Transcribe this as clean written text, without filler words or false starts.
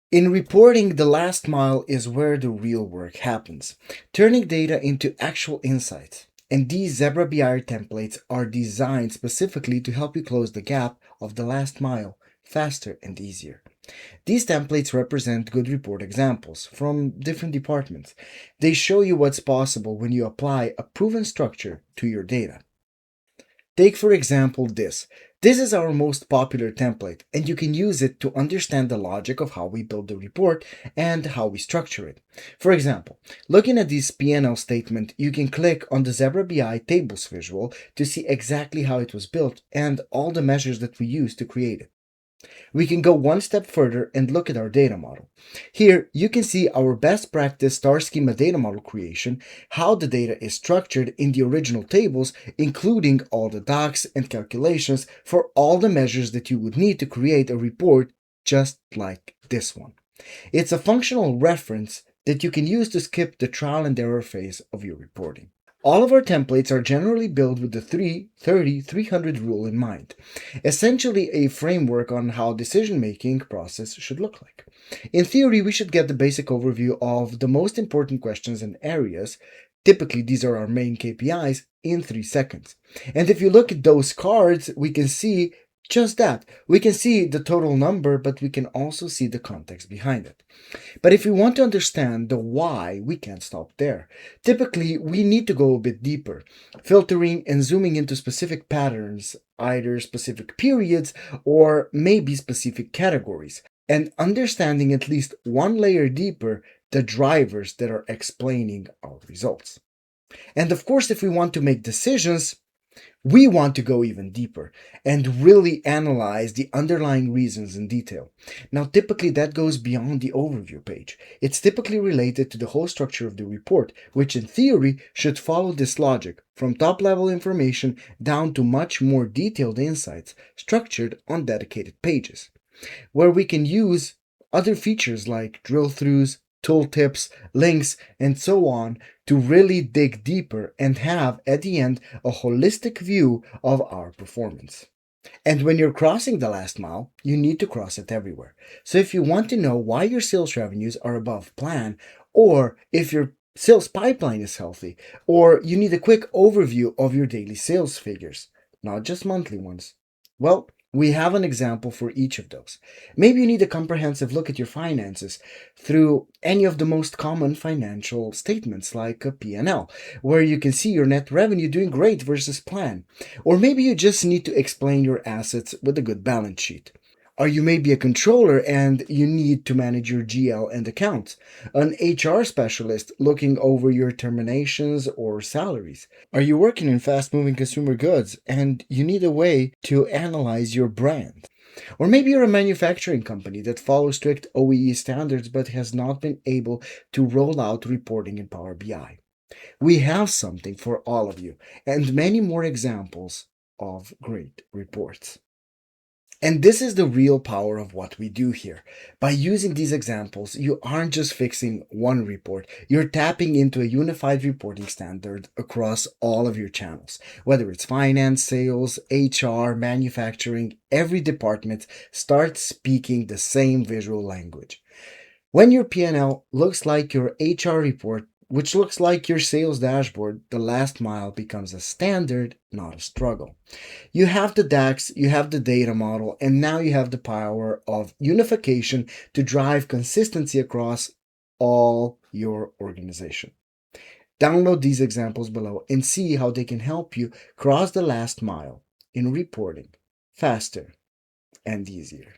In reporting, the last mile is where the real work happens, turning data into actual insights. And these Zebra BI templates are designed specifically to help you close the gap of the last mile faster and easier. These templates represent good report examples from different departments. They show you what's possible when you apply a proven structure to your data. Take, for example, this. This is our most popular template, and you can use it to understand the logic of how we build the report and how we structure it. For example, looking at this P&L statement, you can click on the Zebra BI tables visual to see exactly how it was built and all the measures that we used to create it. We can go one step further and look at our data model. Here, you can see our best practice star schema data model creation, how the data is structured in the original tables, including all the docs and calculations for all the measures that you would need to create a report just like this one. It's a functional reference that you can use to skip the trial and error phase of your reporting. All of our templates are generally built with the 3-30-300 rule in mind, essentially a framework on how decision-making process should look like. In theory, we should get the basic overview of the most important questions and areas. Typically, these are our main KPIs in 3 seconds. And if you look at those cards, we can see just that. We can see the total number, but we can also see the context behind it. But if we want to understand the why, we can't stop there. Typically, we need to go a bit deeper, filtering and zooming into specific patterns, either specific periods or maybe specific categories, and understanding at least one layer deeper the drivers that are explaining our results. And of course, if we want to make decisions, we want to go even deeper and really analyze the underlying reasons in detail. Now, typically that goes beyond the overview page. It's typically related to the whole structure of the report, which in theory should follow this logic from top-level information down to much more detailed insights structured on dedicated pages, where we can use other features like drill-throughs, tooltips, links, and so on to really dig deeper and have, at the end, a holistic view of our performance. And when you're crossing the last mile, you need to cross it everywhere. So if you want to know why your sales revenues are above plan, or if your sales pipeline is healthy, or you need a quick overview of your daily sales figures, not just monthly ones, well, we have an example for each of those. Maybe you need a comprehensive look at your finances through any of the most common financial statements like a P&L, where you can see your net revenue doing great versus plan. Or maybe you just need to explain your assets with a good balance sheet. Or you may be a controller and you need to manage your GL and accounts. An HR specialist looking over your terminations or salaries. Are you working in fast-moving consumer goods and you need a way to analyze your brand? Or maybe you're a manufacturing company that follows strict OEE standards but has not been able to roll out reporting in Power BI. We have something for all of you and many more examples of great reports. And this is the real power of what we do here. By using these examples, you aren't just fixing one report, you're tapping into a unified reporting standard across all of your channels. Whether it's finance, sales, HR, manufacturing, every department starts speaking the same visual language. When your P&L looks like your HR report, which looks like your sales dashboard, the last mile becomes a standard, not a struggle. You have the DAX, you have the data model, and now you have the power of unification to drive consistency across all your organization. Download these examples below and see how they can help you cross the last mile in reporting faster and easier.